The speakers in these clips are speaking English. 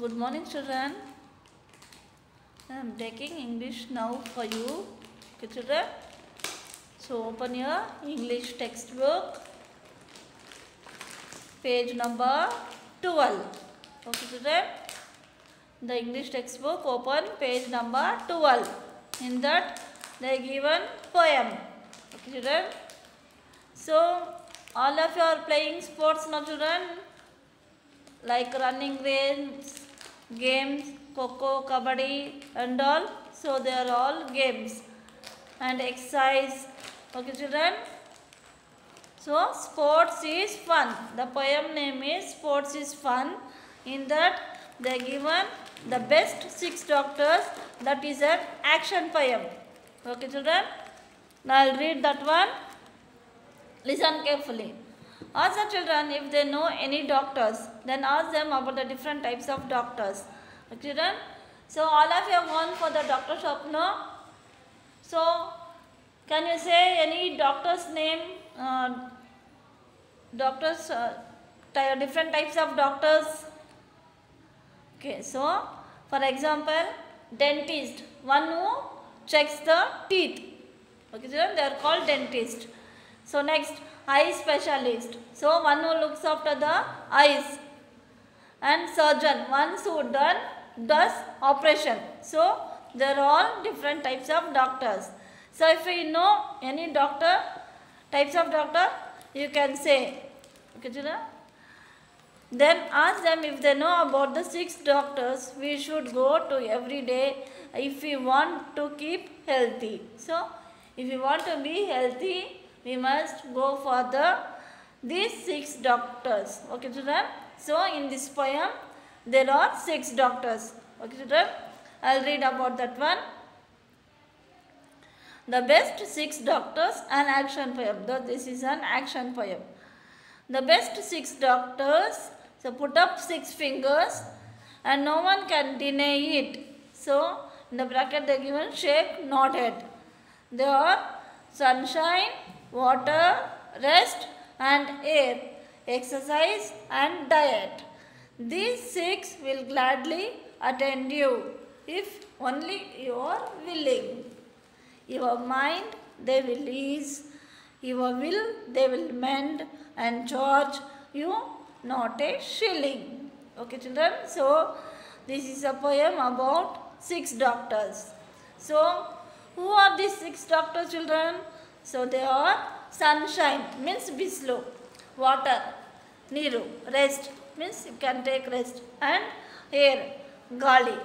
Good morning, children. I am taking English now for you. Okay, children. So open your English textbook, page number 12. Okay, children. The English textbook, open page number 12. In that, they given poem. Okay, children. So all of you are playing sports now, children, like running race, games, Coco, Kabaddi and all. So they are all games and exercise. Okay, children. So sports is fun. The poem name is Sports is Fun. In that they given the best 6 doctors. That is an action poem. Okay, children. Now I'll read that one. Listen carefully. Ask the children if they know any doctors. Then ask them about the different types of doctors. Okay, children. So all of you have gone for the doctor shop now. So can you say any doctor's name? Different types of doctors. Okay, so for example, dentist, one who checks the teeth. Okay, children, they are called dentist. So next, eye specialist, so one who looks after the eyes. And surgeon, one who does operation. So they are all different types of doctors. So if you know any types of doctor, you can say. Okay, children. Then ask them if they know about the 6 doctors we should go to every day if we want to keep healthy. So if we want to be healthy, we must go for these 6 doctors. Okay, children. So in this poem there are 6 doctors. Okay, children. I'll read about that one. The best 6 doctors, an action poem. This is an action poem. The best 6 doctors. So put up 6 fingers and no one can deny it. So in the bracket they given shake, nod head. They are sunshine, water, rest and air, exercise and diet. These 6 will gladly attend you if only you are willing. Your mind they will ease, your will they will mend and charge you not a shilling. Okay, children. So this is a poem about 6 doctors. So who are these 6 doctors, children? So they are sunshine means bislu, water, niru, rest means you can take rest, and air, gali.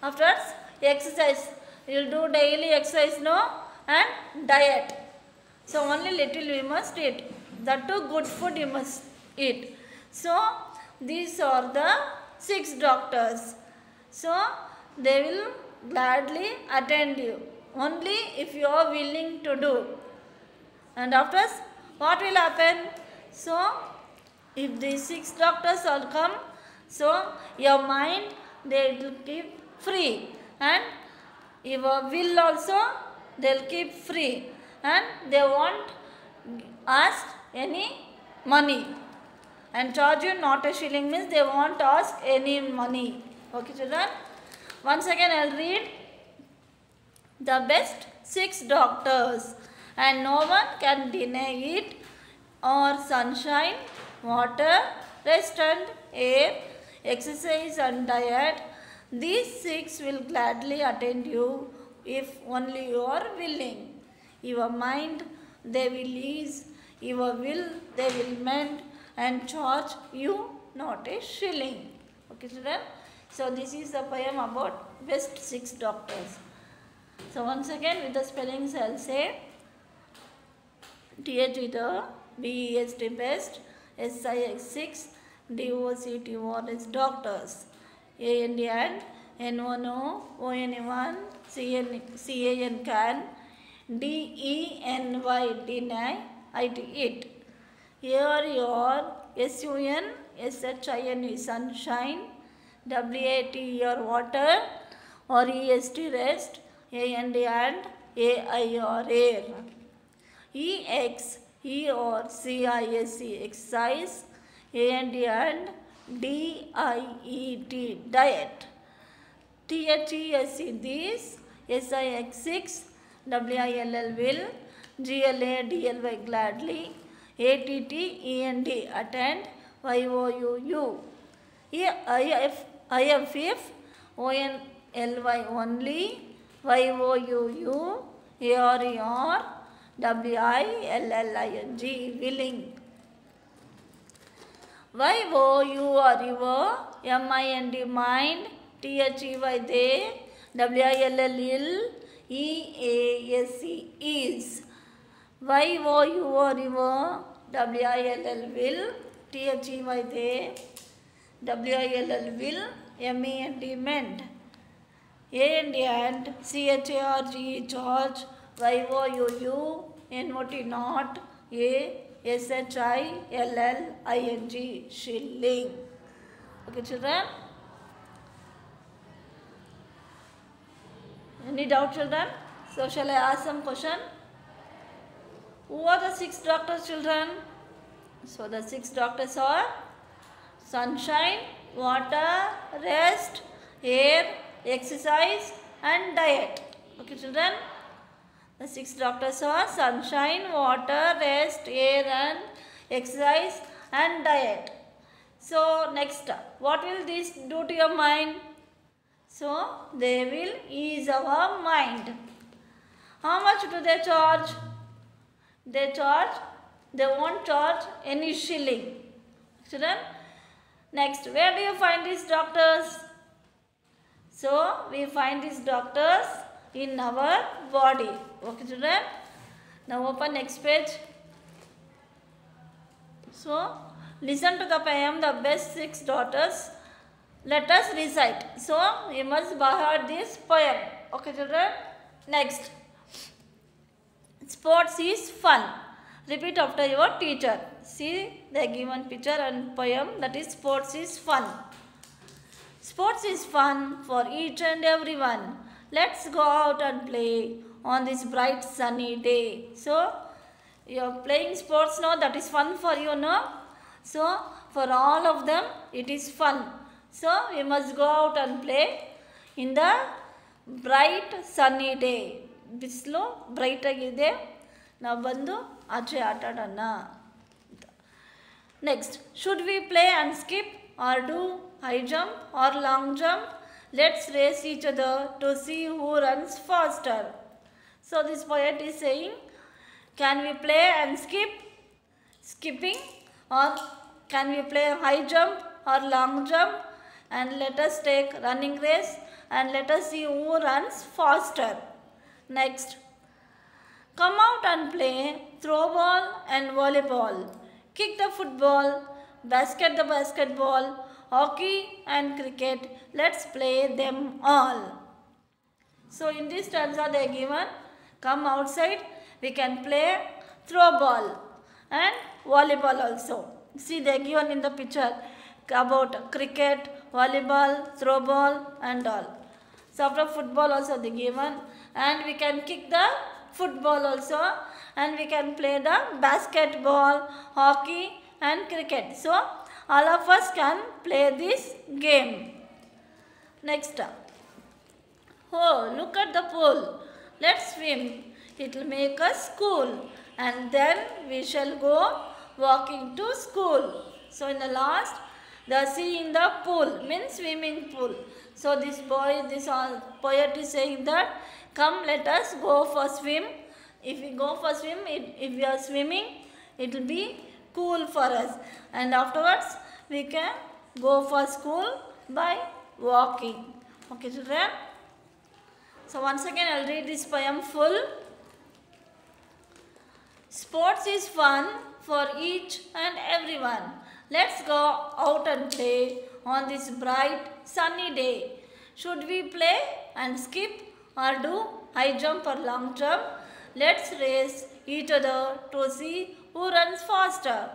Afterwards exercise, you will do daily exercise, no, and diet. So only little we must eat. That too good food you must eat. So these are the 6 doctors. So they will gladly attend you only if you are willing to do. And after what will happen? So if these 6 doctors all come, so your mind they will keep free, and your will also they will keep free, and they won't ask any money and charge you not a shilling means they won't ask any money. Okay, children. Once again I will read. The best 6 doctors and no one can deny it are sunshine, water, rest and air, exercise and diet. These 6 will gladly attend you if only you are willing. Your mind they will ease, your will they will mend and charge you not a shilling. Okay, children. So this is the poem about best 6 doctors. So once again with the spellings I will say. TH the BEST best, SIX 6, DOCTORS doctors, AND and N1O, ON1, CAN can, DENY deny, IT it. Here your SUN, SHIN sunshine, WAT your water, REST rest, and AIR air. EX, ER, CISE exercise, and D-I-E-T, diet. T-H-E-S-E, this. S-I-X, W-I-L-L, will. G-L-A-D-L-Y, gladly. A-T-T-E-N-D, attend. Y-O-U-U. I-F, O-N-L-Y, only. Y-O-U-U, A-R-E-R, W-I-L-L-I-N-G, willing. Y-O-U-R, your, M-I-N-D, mind. T-H-E-Y, they. W-I-L-L, E-A-S-E, is. Y-O-U-R, your, W-I-L-L, will. T-H-E-Y, they. W-I-L-L, will. M-E-N-D, meant. A-N-D, and. C-H-A-R-G, charge. Y-O-U-U, N-O-T, not. A-S-H-I-L-L-I-N-G, shilling. Okay, children? Any doubt, children? So, shall I ask some question? Who are the 6 doctors, children? So, the 6 doctors are sunshine, water, rest, air, exercise, and diet. Okay, children? The 6 doctors are sunshine, water, rest, air, and exercise, and diet. So, next, what will this do to your mind? So, they will ease our mind. How much do they charge? They won't charge any shilling. Children, next, where do you find these doctors? So, we find these doctors in our body. Okay, children? Now, open next page. So, listen to the poem, The Best 6 Daughters. Let us recite. So, we must by heart this poem. Okay, children? Next. Sports is fun. Repeat after your teacher. See the given picture and poem, that is sports is fun. Sports is fun for each and everyone. Let's go out and play on this bright sunny day. So, you are playing sports now, that is fun for you, no? So, for all of them, it is fun. So, we must go out and play in the bright sunny day. Bislu bright agide. Now, bandu ache aatadana. Next, should we play and skip or do high jump or long jump? Let's race each other to see who runs faster. So, this poet is saying, can we play and skip? Skipping, or can we play high jump or long jump? And let us take running race and let us see who runs faster. Next, come out and play throw ball and volleyball, kick the football, basket the basketball, hockey and cricket. Let's play them all. So, in this stanza they are given, come outside, we can play throw ball and volleyball also. See, they are given in the picture about cricket, volleyball, throw ball and all. So, after football also they given, and we can kick the football also, and we can play the basketball, hockey and cricket. So, all of us can play this game. Next, oh, look at the pool. Let's swim. It will make us cool, and then we shall go walking to school. So, in the last, the sea in the pool means swimming pool. So, this poet is saying that, come, let us go for swim. If we go for swim, if we are swimming, it will be cool for us. And afterwards, we can go for school by walking. Okay, children? So, once again, I will read this poem full. Sports is fun for each and everyone. Let's go out and play on this bright sunny day. Should we play and skip or do high jump or long jump? Let's race each other to see who runs faster.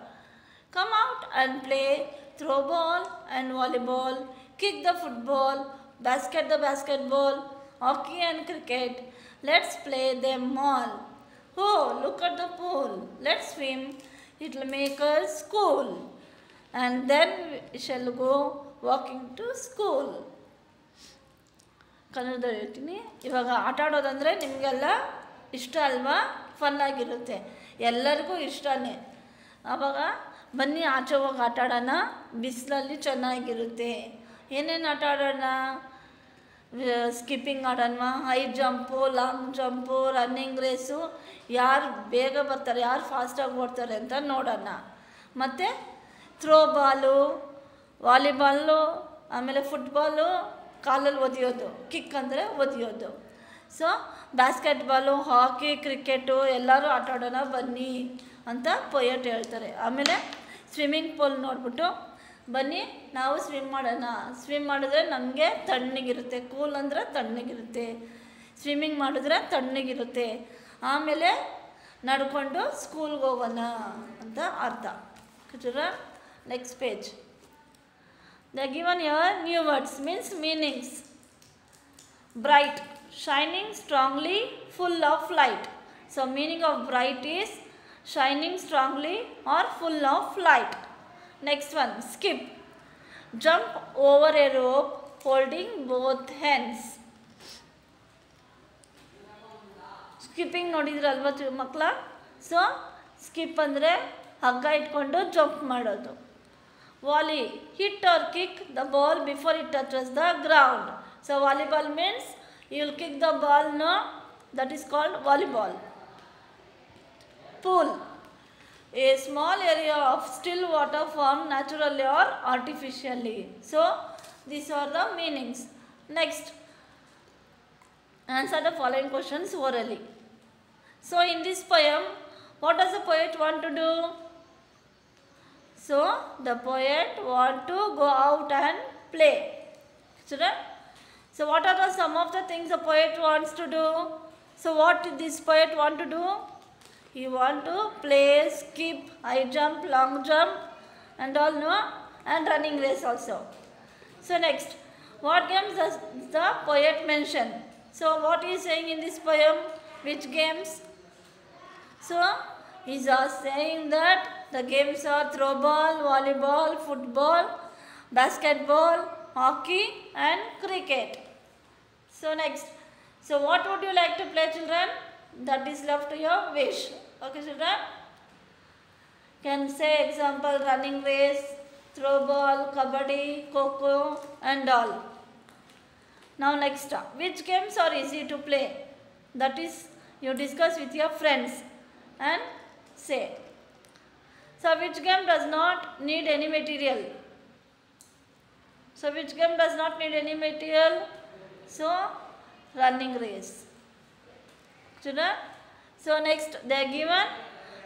Come out and play throw ball and volleyball, kick the football, basket the basketball, hockey and cricket. Let's play them all. Oh, look at the pool. Let's swim. It will make us cool. and then we shall go walking to school. ಕನ್ನಡದಲ್ಲಿ ಹೇಳ್ತೀನಿ. ಇವಾಗ ಆಟ ಆಡೋದಂದರೆ ನಿಮಗೆಲ್ಲ ಇಷ್ಟ ಅಲ್ವಾ? ಫನ್ನಾಗಿರುತ್ತೆ, ಎಲ್ಲರಿಗೂ ಇಷ್ಟನೇ. ಆವಾಗ ಬನ್ನಿ ಆಚೆ ಹೋಗಿ ಆಟ ಆಡೋಣ, ಬಿಸಿಲಲ್ಲಿ ಚೆನ್ನಾಗಿರುತ್ತೆ. ಏನೇನು ಆಟ ಆಡೋಣ? ಸ್ಕಿಪ್ಪಿಂಗ್ ಆಡೋಣ, high jump, long jump, running race, ಯಾರು ಬೇಗ ಬರ್ತಾರೆ, ಯಾರು ಫಾಸ್ಟಾಗಿ ಓಡ್ತಾರೆ ಅಂತ ನೋಡೋಣ. ಮತ್ತು ಥ್ರೋ ಬಾಲು, ವಾಲಿಬಾಲು, ಆಮೇಲೆ ಫುಟ್ಬಾಲು, ಕಾಲಲ್ಲಿ ಒದೆಯೋದು, ಕಿಕ್ ಅಂದರೆ ಒದೆಯೋದು. ಸೊ ಬಾಸ್ಕೆಟ್ಬಾಲು, ಹಾಕಿ, ಕ್ರಿಕೆಟು ಎಲ್ಲರೂ ಆಟ ಆಡೋಣ ಬನ್ನಿ ಅಂತ ಪೊಯೆಟ್ ಹೇಳ್ತಾರೆ. ಆಮೇಲೆ ಸ್ವಿಮ್ಮಿಂಗ್ ಪೂಲ್ ನೋಡಿಬಿಟ್ಟು ಬನ್ನಿ ನಾವು ಸ್ವಿಮ್ ಮಾಡೋಣ. ಸ್ವಿಮ್ ಮಾಡಿದ್ರೆ ನಮಗೆ ತಣ್ಣಗಿರುತ್ತೆ, ಕೂಲ್ ಅಂದರೆ ತಣ್ಣಗಿರುತ್ತೆ, ಸ್ವಿಮ್ಮಿಂಗ್ ಮಾಡಿದ್ರೆ ತಣ್ಣಗಿರುತ್ತೆ. ಆಮೇಲೆ ನಡ್ಕೊಂಡು ಸ್ಕೂಲ್ಗೆ ಹೋಗೋಣ ಅಂತ ಅರ್ಥ. Next page. They are given here new words, means meanings. Bright, shining strongly, full of light. So meaning of bright is shining strongly or full of light. Next one, skip, jump over a rope holding both hands. Skipping ನೋಡಿದ್ರಲ್ವ ಮಕ್ಕಳ? So skip ಅಂದರೆ ಹಗ್ಗ ಇಟ್ಕೊಂಡು jump ಮಾಡೋದು. Volley, hit or kick the ball before it touches the ground. So volleyball means you will kick the ball, no? That is called volleyball. Pool, a small area of still water formed naturally or artificially. So these are the meanings. Next, answer the following questions orally. So in this poem, what does the poet want to do? So the poet want to go out and play. So what are some of the things the poet wants to do? So what this poet want to do? He want to play, skip, high jump, long jump and all, no? And running race also. So next, what games does the poet mention? So what he is saying in this poem? Which games? So he is saying that the games are throw ball, volleyball, football, basketball, hockey and cricket. So next, so what would you like to play, children? That is left to your wish. Okay children? Can say example running race, throw ball, kabaddi, kho-kho and all. Now next, which games are easy to play? That is you discuss with your friends and say. So which game does not need any material? So which game does not need any material? So running race. Children? So next they are given,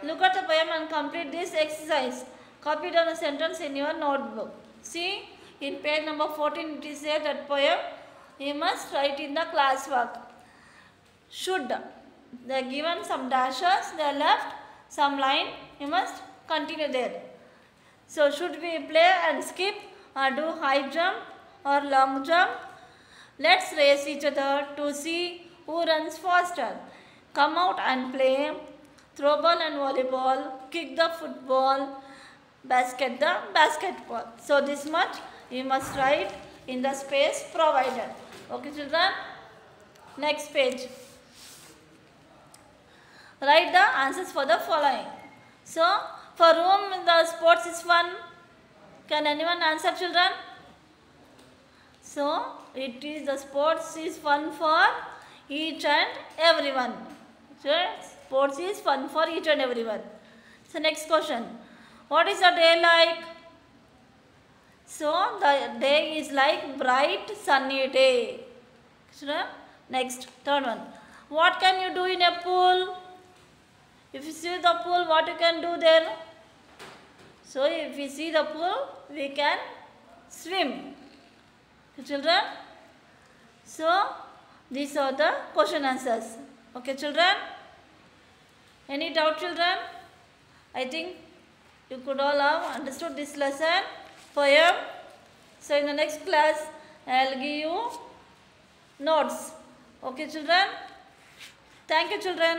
look at the poem and complete this exercise. Copy down the sentence in your notebook. See in page number 14 it is said that poem you must write in the class work. Should, they are given some dashes, they are left some line, you must continue there. So should we play and skip or do high jump or long jump? Let's race each other to see who runs faster. Come out and play, throw ball and volleyball, kick the football, basket the basketball. So this much you must write in the space provided. Okay children? Next page. Write the answers for the following. So for whom the sports is fun? Can anyone answer children? So it is the sports is fun for each and everyone. So sports is fun for each and everyone. So next question. What is the day like? So the day is like bright sunny day. Next, third one. What can you do in a pool? If you see the pool, what you can do there? So if we see the pool, we can swim. Children? So these are the question answers. Okay children? Any doubt children? I think you could all have understood this lesson, poem. So in the next class, I will give you notes. Okay children? Thank you children.